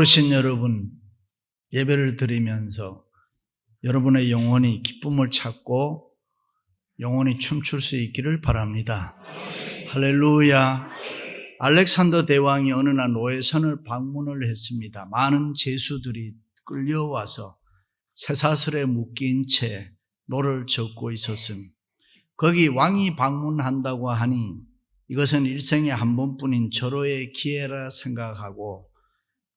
고르신 여러분, 예배를 드리면서 여러분의 영혼이 기쁨을 찾고 영혼이 춤출 수 있기를 바랍니다. 할렐루야. 알렉산더 대왕이 어느 날 노예선을 방문을 했습니다. 많은 죄수들이 끌려와서 쇠사슬에 묶인 채 노를 젓고 있었습니다. 거기 왕이 방문한다고 하니 이것은 일생에 한 번뿐인 절호의 기회라 생각하고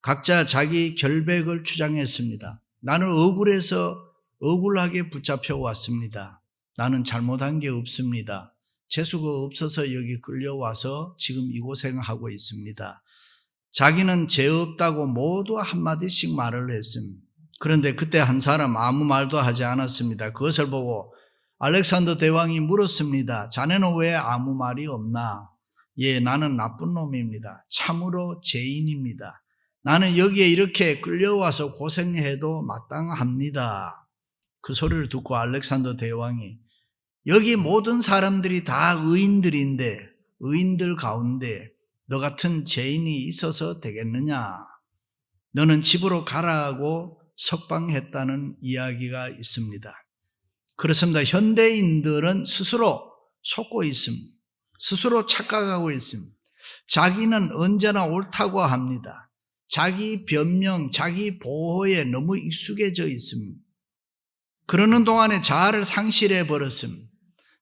각자 자기 결백을 주장했습니다. 나는 억울해서 억울하게 붙잡혀 왔습니다. 나는 잘못한 게 없습니다. 재수가 없어서 여기 끌려와서 지금 이 고생하고 있습니다. 자기는 죄 없다고 모두 한마디씩 말을 했습니다. 그런데 그때 한 사람 아무 말도 하지 않았습니다. 그것을 보고 알렉산더 대왕이 물었습니다. 자네는 왜 아무 말이 없나? 예, 나는 나쁜 놈입니다. 참으로 죄인입니다. 나는 여기에 이렇게 끌려와서 고생해도 마땅합니다. 그 소리를 듣고 알렉산더 대왕이 여기 모든 사람들이 다 의인들인데 의인들 가운데 너 같은 죄인이 있어서 되겠느냐? 너는 집으로 가라고 석방했다는 이야기가 있습니다. 그렇습니다. 현대인들은 스스로 속고 있습니다. 스스로 착각하고 있습니다. 자기는 언제나 옳다고 합니다. 자기 변명, 자기 보호에 너무 익숙해져 있습니다. 그러는 동안에 자아를 상실해 버렸습니다.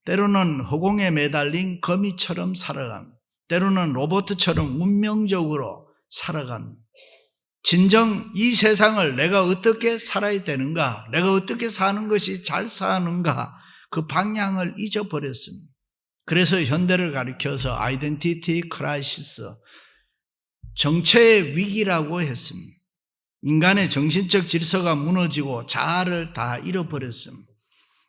때로는 허공에 매달린 거미처럼 살아갑니다. 때로는 로봇처럼 운명적으로 살아갑니다. 진정 이 세상을 내가 어떻게 살아야 되는가, 내가 어떻게 사는 것이 잘 사는가, 그 방향을 잊어버렸습니다. 그래서 현대를 가리켜서 아이덴티티 크라이시스, 정체의 위기라고 했습니다. 인간의 정신적 질서가 무너지고 자아를 다 잃어버렸습니다.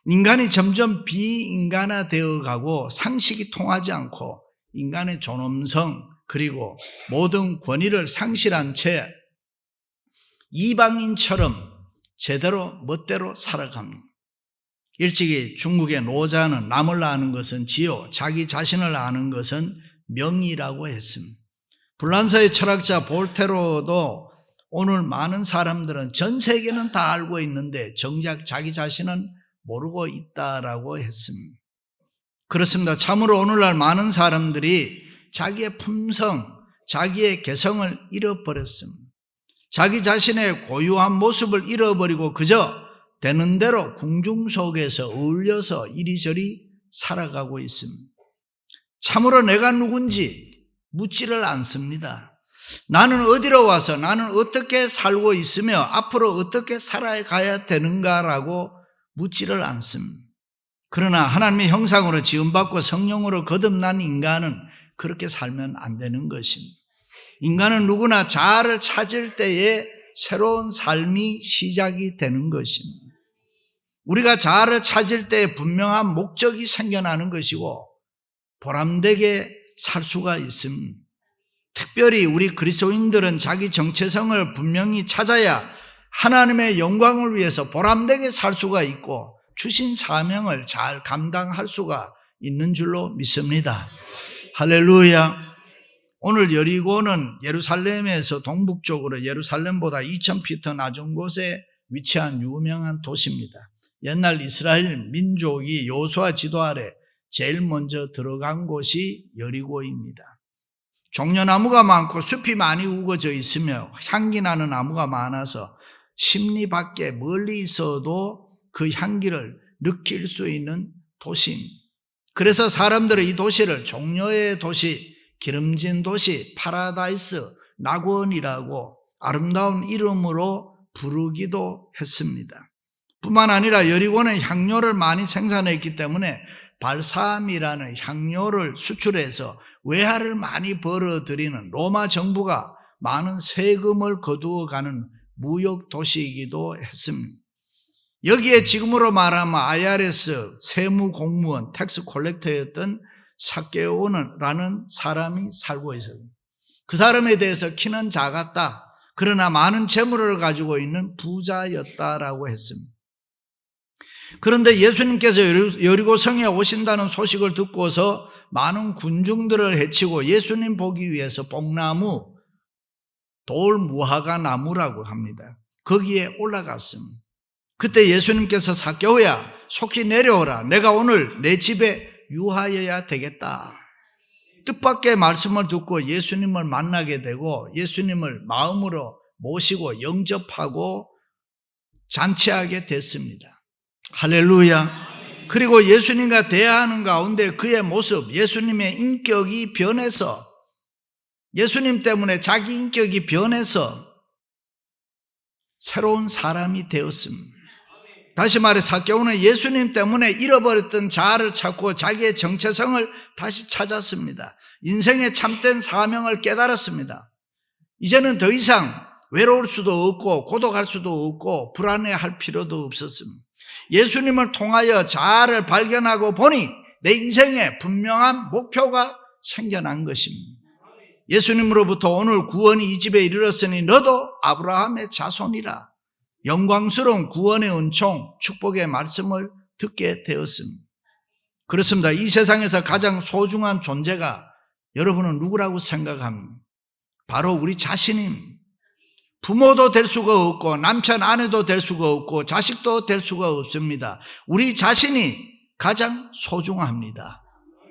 인간이 점점 비인간화되어 가고 상식이 통하지 않고 인간의 존엄성 그리고 모든 권위를 상실한 채 이방인처럼 제대로 멋대로 살아갑니다. 일찍이 중국의 노자는 남을 아는 것은 지요, 자기 자신을 아는 것은 명이라고 했습니다. 불란서의 철학자 볼테로도 오늘 많은 사람들은 전 세계는 다 알고 있는데 정작 자기 자신은 모르고 있다라고 했습니다. 그렇습니다. 참으로 오늘날 많은 사람들이 자기의 품성, 자기의 개성을 잃어버렸습니다. 자기 자신의 고유한 모습을 잃어버리고 그저 되는 대로 궁중 속에서 어울려서 이리저리 살아가고 있습니다. 참으로 내가 누군지 묻지를 않습니다. 나는 어디로 와서 나는 어떻게 살고 있으며 앞으로 어떻게 살아가야 되는가라고 묻지를 않습니다. 그러나 하나님의 형상으로 지음받고 성령으로 거듭난 인간은 그렇게 살면 안 되는 것입니다. 인간은 누구나 자아를 찾을 때에 새로운 삶이 시작이 되는 것입니다. 우리가 자아를 찾을 때 분명한 목적이 생겨나는 것이고 보람되게 살 수가 있습니다. 특별히 우리 그리스도인들은 자기 정체성을 분명히 찾아야 하나님의 영광을 위해서 보람되게 살 수가 있고 주신 사명을 잘 감당할 수가 있는 줄로 믿습니다. 할렐루야. 오늘 여리고는 예루살렘에서 동북쪽으로 예루살렘보다 2000피트 낮은 곳에 위치한 유명한 도시입니다. 옛날 이스라엘 민족이 여호수아 지도 아래 제일 먼저 들어간 곳이 여리고입니다. 종려나무가 많고 숲이 많이 우거져 있으며 향기 나는 나무가 많아서 십리 밖에 멀리 있어도 그 향기를 느낄 수 있는 도시입니다. 그래서 사람들은 이 도시를 종려의 도시, 기름진 도시, 파라다이스, 낙원이라고 아름다운 이름으로 부르기도 했습니다. 뿐만 아니라 여리고는 향료를 많이 생산했기 때문에 발삼이라는 향료를 수출해서 외화를 많이 벌어들이는 로마 정부가 많은 세금을 거두어가는 무역 도시이기도 했습니다. 여기에 지금으로 말하면 IRS 세무 공무원 텍스 콜렉터였던 사케오라는 사람이 살고 있어요. 그 사람에 대해서 키는 작았다. 그러나 많은 재물을 가지고 있는 부자였다라고 했습니다. 그런데 예수님께서 여리고 성에 오신다는 소식을 듣고서 많은 군중들을 해치고 예수님 보기 위해서 뽕나무 돌무화과 나무라고 합니다. 거기에 올라갔습니다. 그때 예수님께서 삭개오야 속히 내려오라. 내가 오늘 내 집에 유하여야 되겠다. 뜻밖의 말씀을 듣고 예수님을 만나게 되고 예수님을 마음으로 모시고 영접하고 잔치하게 됐습니다. 할렐루야. 그리고 예수님과 대화하는 가운데 그의 모습, 예수님의 인격이 변해서, 예수님 때문에 자기 인격이 변해서 새로운 사람이 되었습니다. 다시 말해 삭개오는 예수님 때문에 잃어버렸던 자아를 찾고 자기의 정체성을 다시 찾았습니다. 인생의 참된 사명을 깨달았습니다. 이제는 더 이상 외로울 수도 없고 고독할 수도 없고 불안해할 필요도 없었습니다. 예수님을 통하여 자아를 발견하고 보니 내 인생에 분명한 목표가 생겨난 것입니다. 예수님으로부터 오늘 구원이 이 집에 이르렀으니 너도 아브라함의 자손이라. 영광스러운 구원의 은총, 축복의 말씀을 듣게 되었습니다. 그렇습니다. 이 세상에서 가장 소중한 존재가 여러분은 누구라고 생각합니까? 바로 우리 자신입니다. 부모도 될 수가 없고 남편 아내도 될 수가 없고 자식도 될 수가 없습니다. 우리 자신이 가장 소중합니다.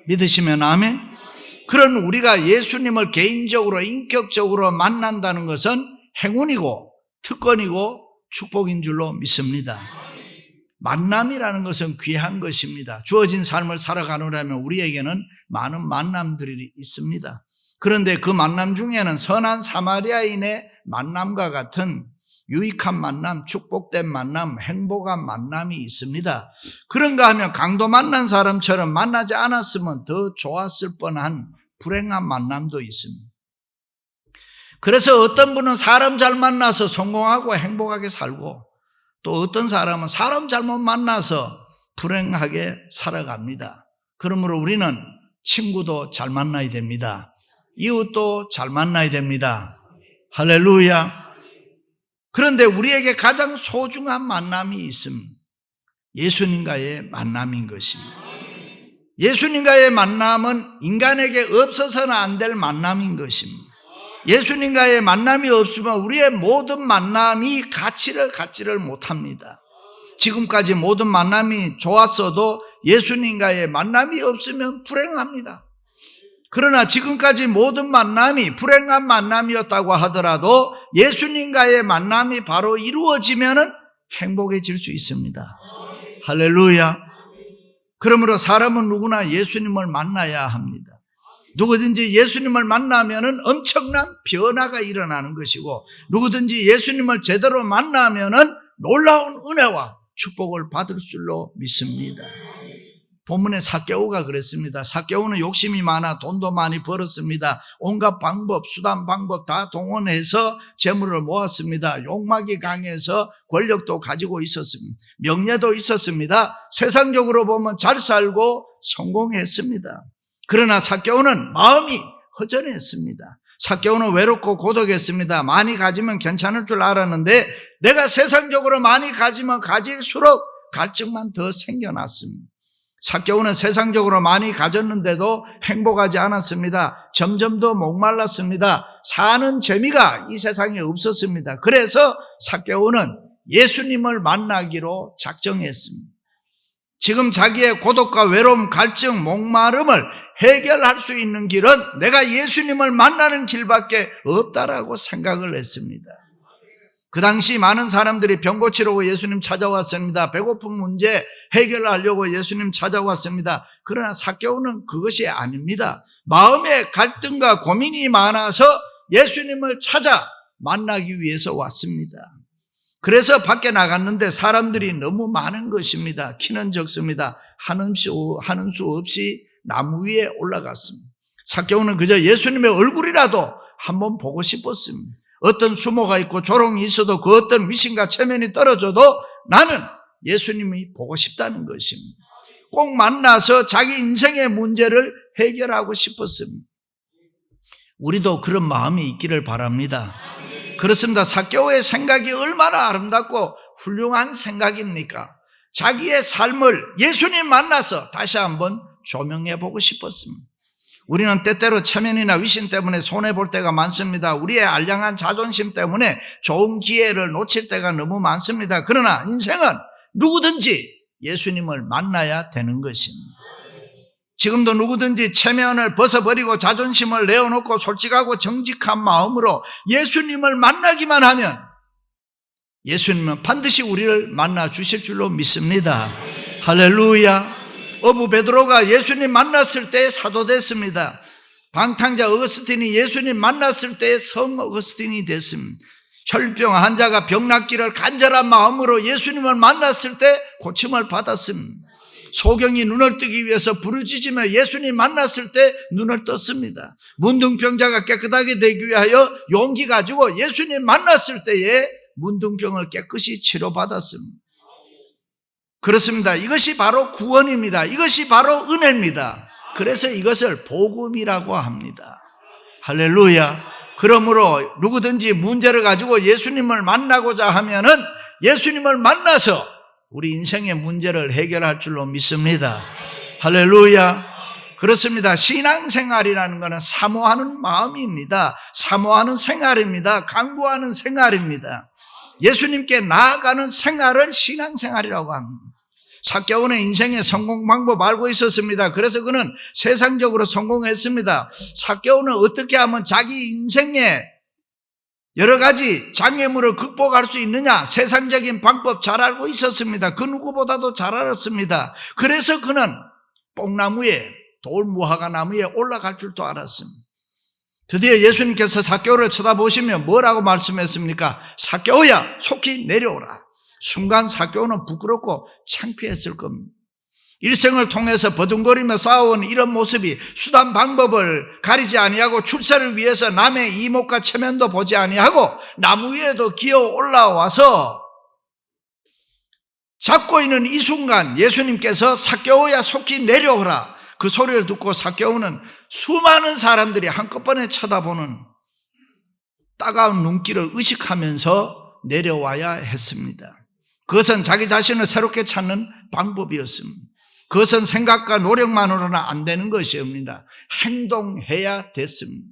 믿으시면 아멘. 그런 우리가 예수님을 개인적으로 인격적으로 만난다는 것은 행운이고 특권이고 축복인 줄로 믿습니다. 만남이라는 것은 귀한 것입니다. 주어진 삶을 살아가느라면 우리에게는 많은 만남들이 있습니다. 그런데 그 만남 중에는 선한 사마리아인의 만남과 같은 유익한 만남, 축복된 만남, 행복한 만남이 있습니다. 그런가 하면 강도 만난 사람처럼 만나지 않았으면 더 좋았을 뻔한 불행한 만남도 있습니다. 그래서 어떤 분은 사람 잘 만나서 성공하고 행복하게 살고 또 어떤 사람은 사람 잘못 만나서 불행하게 살아갑니다. 그러므로 우리는 친구도 잘 만나야 됩니다. 이웃도 잘 만나야 됩니다. 할렐루야. 그런데 우리에게 가장 소중한 만남이 있습니다. 예수님과의 만남인 것입니다. 예수님과의 만남은 인간에게 없어서는 안 될 만남인 것입니다. 예수님과의 만남이 없으면 우리의 모든 만남이 가치를 못합니다. 지금까지 모든 만남이 좋았어도 예수님과의 만남이 없으면 불행합니다. 그러나 지금까지 모든 만남이 불행한 만남이었다고 하더라도 예수님과의 만남이 바로 이루어지면 행복해질 수 있습니다. 할렐루야. 그러므로 사람은 누구나 예수님을 만나야 합니다. 누구든지 예수님을 만나면 엄청난 변화가 일어나는 것이고 누구든지 예수님을 제대로 만나면 놀라운 은혜와 축복을 받을 줄로 믿습니다. 본문에 삭개오가 그랬습니다. 삭개오는 욕심이 많아 돈도 많이 벌었습니다. 온갖 방법, 수단, 방법 다 동원해서 재물을 모았습니다. 욕망이 강해서 권력도 가지고 있었습니다. 명예도 있었습니다. 세상적으로 보면 잘 살고 성공했습니다. 그러나 삭개오는 마음이 허전했습니다. 삭개오는 외롭고 고독했습니다. 많이 가지면 괜찮을 줄 알았는데 내가 세상적으로 많이 가지면 가질수록 갈증만 더 생겨났습니다. 삭개오는 세상적으로 많이 가졌는데도 행복하지 않았습니다. 점점 더 목말랐습니다. 사는 재미가 이 세상에 없었습니다. 그래서 삭개오는 예수님을 만나기로 작정했습니다. 지금 자기의 고독과 외로움, 갈증, 목마름을 해결할 수 있는 길은 내가 예수님을 만나는 길밖에 없다라고 생각을 했습니다. 그 당시 많은 사람들이 병 고치려고 예수님 찾아왔습니다. 배고픈 문제 해결하려고 예수님 찾아왔습니다. 그러나 삭개오는 그것이 아닙니다. 마음에 갈등과 고민이 많아서 예수님을 찾아 만나기 위해서 왔습니다. 그래서 밖에 나갔는데 사람들이 너무 많은 것입니다. 키는 적습니다. 하는 수 없이 나무 위에 올라갔습니다. 삭개오는 그저 예수님의 얼굴이라도 한번 보고 싶었습니다. 어떤 수모가 있고 조롱이 있어도 그 어떤 위신과 체면이 떨어져도 나는 예수님이 보고 싶다는 것입니다. 꼭 만나서 자기 인생의 문제를 해결하고 싶었습니다. 우리도 그런 마음이 있기를 바랍니다. 그렇습니다. 삭개오의 생각이 얼마나 아름답고 훌륭한 생각입니까? 자기의 삶을 예수님 만나서 다시 한번 조명해 보고 싶었습니다. 우리는 때때로 체면이나 위신 때문에 손해볼 때가 많습니다. 우리의 알량한 자존심 때문에 좋은 기회를 놓칠 때가 너무 많습니다. 그러나 인생은 누구든지 예수님을 만나야 되는 것입니다. 지금도 누구든지 체면을 벗어버리고 자존심을 내어놓고 솔직하고 정직한 마음으로 예수님을 만나기만 하면 예수님은 반드시 우리를 만나 주실 줄로 믿습니다. 할렐루야. 어부 베드로가 예수님 만났을 때 사도 됐습니다. 방탕자 어거스틴이 예수님 만났을 때 성 어거스틴이 됐습니다. 혈병 환자가 병 낫기를 간절한 마음으로 예수님을 만났을 때 고침을 받았습니다. 소경이 눈을 뜨기 위해서 부르짖으며 예수님 만났을 때 눈을 떴습니다. 문둥병자가 깨끗하게 되기 위하여 용기 가지고 예수님 만났을 때에 문둥병을 깨끗이 치료받았습니다. 그렇습니다. 이것이 바로 구원입니다. 이것이 바로 은혜입니다. 그래서 이것을 복음이라고 합니다. 할렐루야. 그러므로 누구든지 문제를 가지고 예수님을 만나고자 하면은 예수님을 만나서 우리 인생의 문제를 해결할 줄로 믿습니다. 할렐루야. 그렇습니다. 신앙생활이라는 것은 사모하는 마음입니다. 사모하는 생활입니다. 간구하는 생활입니다. 예수님께 나아가는 생활을 신앙생활이라고 합니다. 삭개오는 인생의 성공 방법 알고 있었습니다. 그래서 그는 세상적으로 성공했습니다. 삭개오는 어떻게 하면 자기 인생에 여러 가지 장애물을 극복할 수 있느냐, 세상적인 방법 잘 알고 있었습니다. 그 누구보다도 잘 알았습니다. 그래서 그는 뽕나무에, 돌무화과 나무에 올라갈 줄도 알았습니다. 드디어 예수님께서 삭개오를 쳐다보시며 뭐라고 말씀했습니까? 삭개오야, 속히 내려오라. 순간 삭개오는 부끄럽고 창피했을 겁니다. 일생을 통해서 버둥거리며 쌓아온 이런 모습이 수단 방법을 가리지 아니하고 출세를 위해서 남의 이목과 체면도 보지 아니하고 나무 위에도 기어 올라와서 잡고 있는 이 순간 예수님께서 삭개오야 속히 내려오라. 그 소리를 듣고 삭개오는 수많은 사람들이 한꺼번에 쳐다보는 따가운 눈길을 의식하면서 내려와야 했습니다. 그것은 자기 자신을 새롭게 찾는 방법이었습니다. 그것은 생각과 노력만으로는 안 되는 것이옵니다. 행동해야 됐습니다.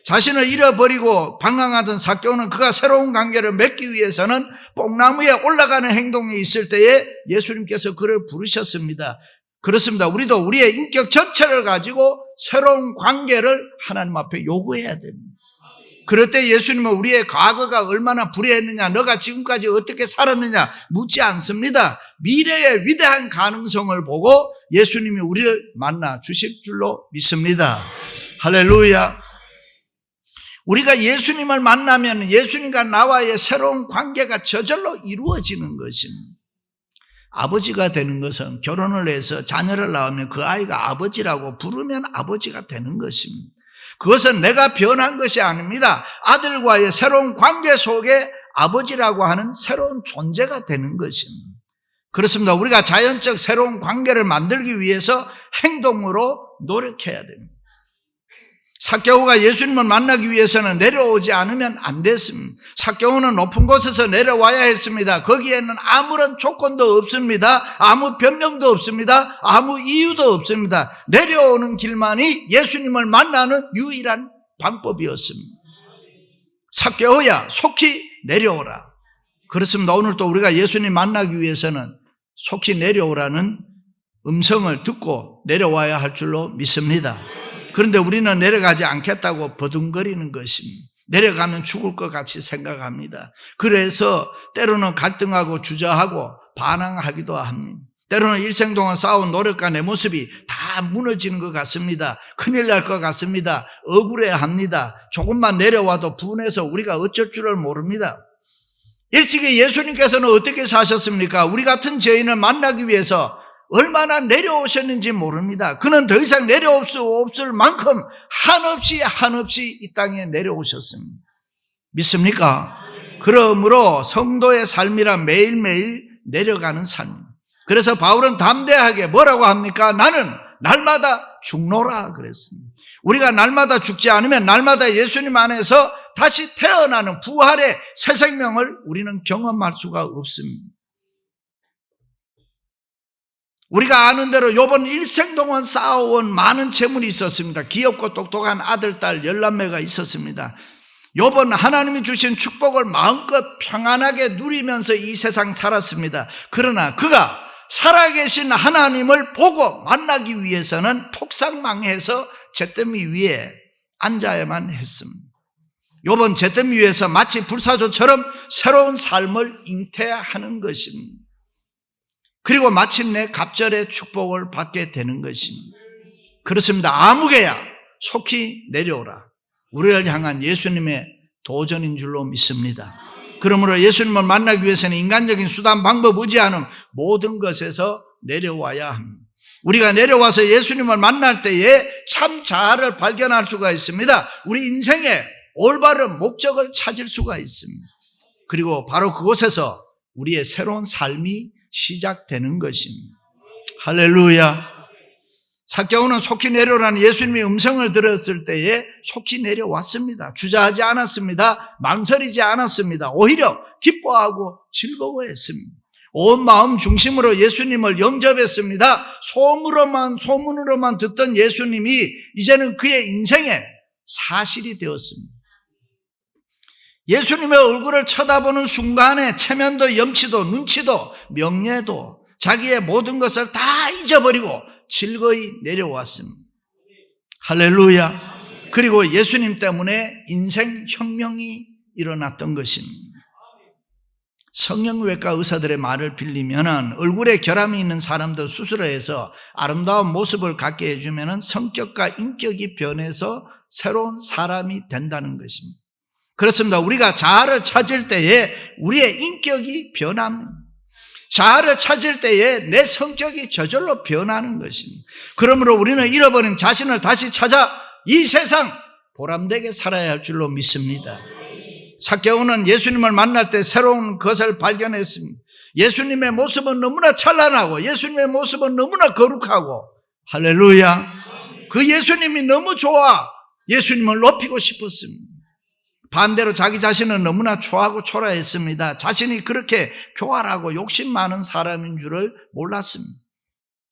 자신을 잃어버리고 방황하던 삭개오는 그가 새로운 관계를 맺기 위해서는 뽕나무에 올라가는 행동이 있을 때에 예수님께서 그를 부르셨습니다. 그렇습니다. 우리도 우리의 인격 전체를 가지고 새로운 관계를 하나님 앞에 요구해야 됩니다. 그럴 때 예수님은 우리의 과거가 얼마나 불의했느냐, 너가 지금까지 어떻게 살았느냐 묻지 않습니다. 미래의 위대한 가능성을 보고 예수님이 우리를 만나 주실 줄로 믿습니다. 할렐루야. 우리가 예수님을 만나면 예수님과 나와의 새로운 관계가 저절로 이루어지는 것입니다. 아버지가 되는 것은 결혼을 해서 자녀를 낳으면 그 아이가 아버지라고 부르면 아버지가 되는 것입니다. 그것은 내가 변한 것이 아닙니다. 아들과의 새로운 관계 속에 아버지라고 하는 새로운 존재가 되는 것입니다. 그렇습니다. 우리가 자연적 새로운 관계를 만들기 위해서 행동으로 노력해야 됩니다. 삭개오가 예수님을 만나기 위해서는 내려오지 않으면 안 됐습니다. 삭개오는 높은 곳에서 내려와야 했습니다. 거기에는 아무런 조건도 없습니다. 아무 변명도 없습니다. 아무 이유도 없습니다. 내려오는 길만이 예수님을 만나는 유일한 방법이었습니다. 삭개오야, 속히 내려오라. 그렇습니다. 오늘 또 우리가 예수님 만나기 위해서는 속히 내려오라는 음성을 듣고 내려와야 할 줄로 믿습니다. 그런데 우리는 내려가지 않겠다고 버둥거리는 것입니다. 내려가면 죽을 것 같이 생각합니다. 그래서 때로는 갈등하고 주저하고 반항하기도 합니다. 때로는 일생 동안 쌓아온 노력과 내 모습이 다 무너지는 것 같습니다. 큰일 날 것 같습니다. 억울해합니다. 조금만 내려와도 분해서 우리가 어쩔 줄을 모릅니다. 일찍이 예수님께서는 어떻게 사셨습니까? 우리 같은 죄인을 만나기 위해서 얼마나 내려오셨는지 모릅니다. 그는 더 이상 내려올 수 없을 만큼 한없이 이 땅에 내려오셨습니다. 믿습니까? 그러므로 성도의 삶이란 매일매일 내려가는 삶입니다. 그래서 바울은 담대하게 뭐라고 합니까? 나는 날마다 죽노라 그랬습니다. 우리가 날마다 죽지 않으면 날마다 예수님 안에서 다시 태어나는 부활의 새 생명을 우리는 경험할 수가 없습니다. 우리가 아는 대로 욥은 일생 동안 쌓아온 많은 재물이 있었습니다. 귀엽고 똑똑한 아들, 딸 10남매가 있었습니다. 욥은 하나님이 주신 축복을 마음껏 평안하게 누리면서 이 세상 살았습니다. 그러나 그가 살아계신 하나님을 보고 만나기 위해서는 폭삭망해서 잿더미 위에 앉아야만 했습니다. 욥은 잿더미 위에서 마치 불사조처럼 새로운 삶을 잉태하는 것입니다. 그리고 마침내 갑절의 축복을 받게 되는 것입니다. 그렇습니다. 아무개야 속히 내려오라. 우리를 향한 예수님의 도전인 줄로 믿습니다. 그러므로 예수님을 만나기 위해서는 인간적인 수단, 방법, 의지 않은 모든 것에서 내려와야 합니다. 우리가 내려와서 예수님을 만날 때에 참 자아를 발견할 수가 있습니다. 우리 인생의 올바른 목적을 찾을 수가 있습니다. 그리고 바로 그곳에서 우리의 새로운 삶이 시작되는 것입니다. 할렐루야. 삭개오는 속히 내려오라는 예수님의 음성을 들었을 때에 속히 내려왔습니다. 주저하지 않았습니다. 망설이지 않았습니다. 오히려 기뻐하고 즐거워했습니다. 온 마음 중심으로 예수님을 영접했습니다. 소문으로만 듣던 예수님이 이제는 그의 인생의 사실이 되었습니다. 예수님의 얼굴을 쳐다보는 순간에 체면도 염치도 눈치도 명예도 자기의 모든 것을 다 잊어버리고 즐거이 내려왔습니다. 할렐루야. 그리고 예수님 때문에 인생 혁명이 일어났던 것입니다. 성형외과 의사들의 말을 빌리면 얼굴에 결함이 있는 사람도 수술을 해서 아름다운 모습을 갖게 해주면 성격과 인격이 변해서 새로운 사람이 된다는 것입니다. 그렇습니다. 우리가 자아를 찾을 때에 우리의 인격이 변합니다. 자아를 찾을 때에 내 성격이 저절로 변하는 것입니다. 그러므로 우리는 잃어버린 자신을 다시 찾아 이 세상 보람되게 살아야 할 줄로 믿습니다. 삭개오는 예수님을 만날 때 새로운 것을 발견했습니다. 예수님의 모습은 너무나 찬란하고 예수님의 모습은 너무나 거룩하고 할렐루야. 그 예수님이 너무 좋아 예수님을 높이고 싶었습니다. 반대로 자기 자신은 너무나 추하고 초라했습니다. 자신이 그렇게 교활하고 욕심 많은 사람인 줄을 몰랐습니다.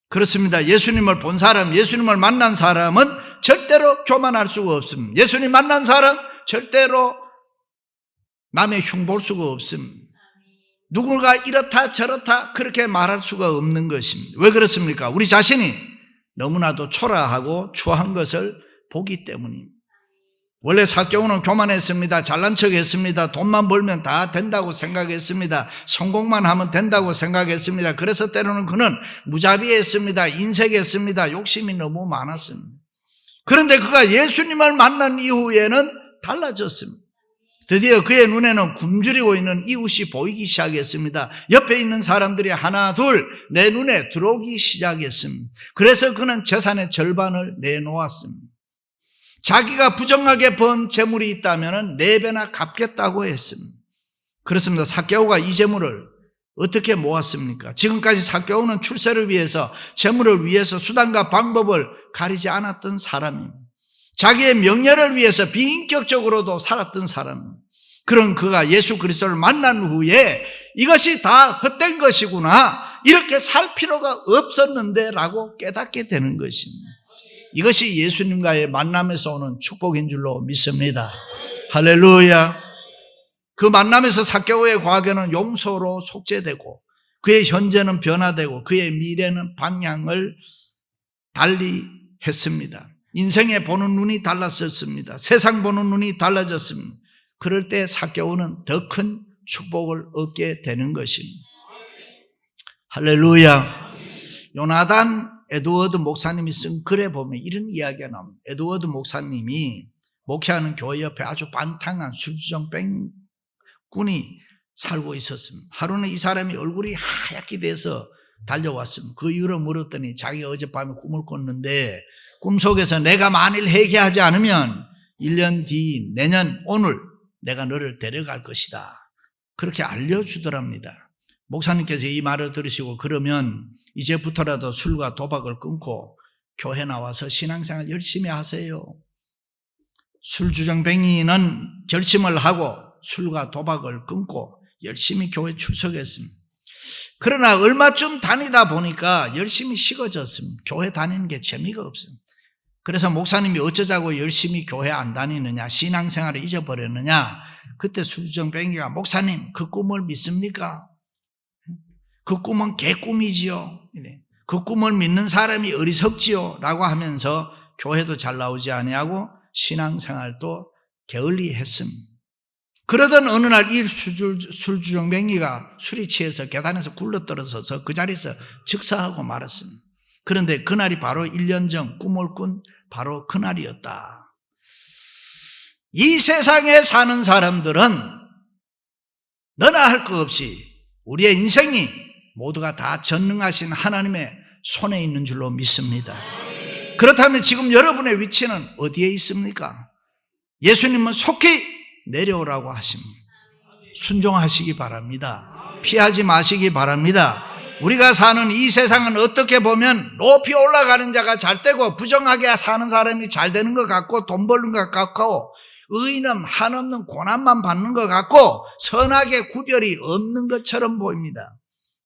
그렇습니다. 예수님을 본 사람, 예수님을 만난 사람은 절대로 교만할 수가 없습니다. 예수님 만난 사람 절대로 남의 흉볼 수가 없습니다. 누군가 이렇다 저렇다 그렇게 말할 수가 없는 것입니다. 왜 그렇습니까? 우리 자신이 너무나도 초라하고 추한 것을 보기 때문입니다. 원래 삭개오는 교만했습니다. 잘난 척했습니다. 돈만 벌면 다 된다고 생각했습니다. 성공만 하면 된다고 생각했습니다. 그래서 때로는 그는 무자비했습니다. 인색했습니다. 욕심이 너무 많았습니다. 그런데 그가 예수님을 만난 이후에는 달라졌습니다. 드디어 그의 눈에는 굶주리고 있는 이웃이 보이기 시작했습니다. 옆에 있는 사람들이 하나 둘 내 눈에 들어오기 시작했습니다. 그래서 그는 재산의 절반을 내놓았습니다. 자기가 부정하게 번 재물이 있다면 4배나 갚겠다고 했습니다. 그렇습니다. 삭개오가 이 재물을 어떻게 모았습니까? 지금까지 삭개오는 출세를 위해서 재물을 위해서 수단과 방법을 가리지 않았던 사람입니다. 자기의 명예를 위해서 비인격적으로도 살았던 사람입니다. 그런 그가 예수 그리스도를 만난 후에 이것이 다 헛된 것이구나, 이렇게 살 필요가 없었는데 라고 깨닫게 되는 것입니다. 이것이 예수님과의 만남에서 오는 축복인 줄로 믿습니다. 할렐루야. 그 만남에서 삭개오의 과거는 용서로 속죄되고 그의 현재는 변화되고 그의 미래는 방향을 달리 했습니다. 인생에 보는 눈이 달랐었습니다. 세상 보는 눈이 달라졌습니다. 그럴 때 삭개오는 더 큰 축복을 얻게 되는 것입니다. 할렐루야. 요나단 에드워드 목사님이 쓴 글에 보면 이런 이야기가 나옵니다. 에드워드 목사님이 목회하는 교회 옆에 아주 반탕한 술주정 뺑꾼이 살고 있었습니다. 하루는 이 사람이 얼굴이 하얗게 돼서 달려왔습니다. 그 이유를 물었더니 자기가 어젯밤에 꿈을 꿨는데 꿈속에서 내가 만일 회개하지 않으면 1년 뒤 내년 오늘 내가 너를 데려갈 것이다, 그렇게 알려주더랍니다. 목사님께서 이 말을 들으시고 그러면 이제부터라도 술과 도박을 끊고 교회 나와서 신앙생활 열심히 하세요. 술주정뱅이는 결심을 하고 술과 도박을 끊고 열심히 교회 출석했습니다. 그러나 얼마쯤 다니다 보니까 열심히 식어졌습니다. 교회 다니는 게 재미가 없습니다. 그래서 목사님이 어쩌자고 열심히 교회 안 다니느냐, 신앙생활을 잊어버렸느냐, 그때 수정뱅이가 목사님 그 꿈을 믿습니까? 그 꿈은 개꿈이지요. 그 꿈을 믿는 사람이 어리석지요 라고 하면서 교회도 잘 나오지 아니하고 신앙생활도 게을리했습니다. 그러던 어느 날 이 술주정뱅이가 술이 취해서 계단에서 굴러떨어져서 그 자리에서 즉사하고 말았습니다. 그런데 그날이 바로 1년 전 꿈을 꾼 바로 그날이었다. 이 세상에 사는 사람들은 너나 할 것 없이 우리의 인생이 모두가 다 전능하신 하나님의 손에 있는 줄로 믿습니다. 그렇다면 지금 여러분의 위치는 어디에 있습니까? 예수님은 속히 내려오라고 하십니다. 순종하시기 바랍니다. 피하지 마시기 바랍니다. 우리가 사는 이 세상은 어떻게 보면 높이 올라가는 자가 잘 되고 부정하게 사는 사람이 잘 되는 것 같고 돈 버는 것 같고 의인은 한없는 고난만 받는 것 같고 선악의 구별이 없는 것처럼 보입니다.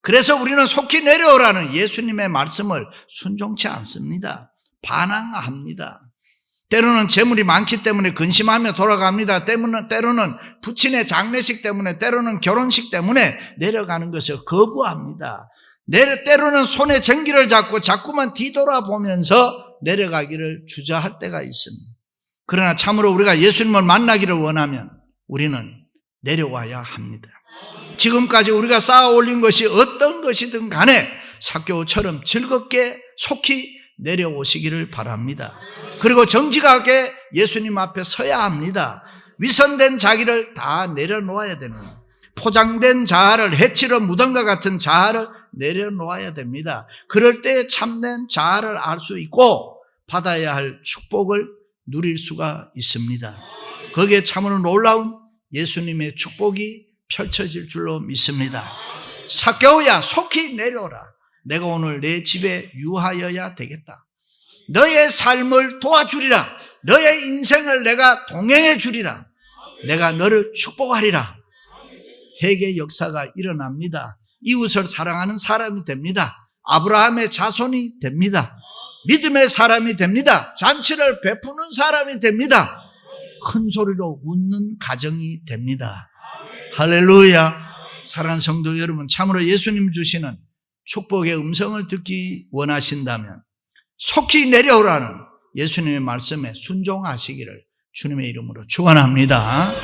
그래서 우리는 속히 내려오라는 예수님의 말씀을 순종치 않습니다. 반항합니다. 때로는 재물이 많기 때문에 근심하며 돌아갑니다. 때로는 부친의 장례식 때문에, 때로는 결혼식 때문에 내려가는 것을 거부합니다. 때로는 손에 전기를 잡고 자꾸만 뒤돌아보면서 내려가기를 주저할 때가 있습니다. 그러나 참으로 우리가 예수님을 만나기를 원하면 우리는 내려와야 합니다. 지금까지 우리가 쌓아 올린 것이 어떤 것이든 간에 삭개오처럼 즐겁게 속히 내려오시기를 바랍니다. 그리고 정직하게 예수님 앞에 서야 합니다. 위선된 자기를 다 내려놓아야 되는, 포장된 자아를, 해치러 묻은 것 같은 자아를 내려놓아야 됩니다. 그럴 때 참된 자아를 알 수 있고 받아야 할 축복을 누릴 수가 있습니다. 거기에 참으로 놀라운 예수님의 축복이 펼쳐질 줄로 믿습니다. 삭개오야 속히 내려오라. 내가 오늘 내 집에 유하여야 되겠다. 너의 삶을 도와주리라. 너의 인생을 내가 동행해 주리라. 내가 너를 축복하리라. 회개 역사가 일어납니다. 이웃을 사랑하는 사람이 됩니다. 아브라함의 자손이 됩니다. 믿음의 사람이 됩니다. 잔치를 베푸는 사람이 됩니다. 큰 소리로 웃는 가정이 됩니다. 할렐루야. 사랑하는 성도 여러분, 참으로 예수님 주시는 축복의 음성을 듣기 원하신다면 속히 내려오라는 예수님의 말씀에 순종하시기를 주님의 이름으로 축원합니다.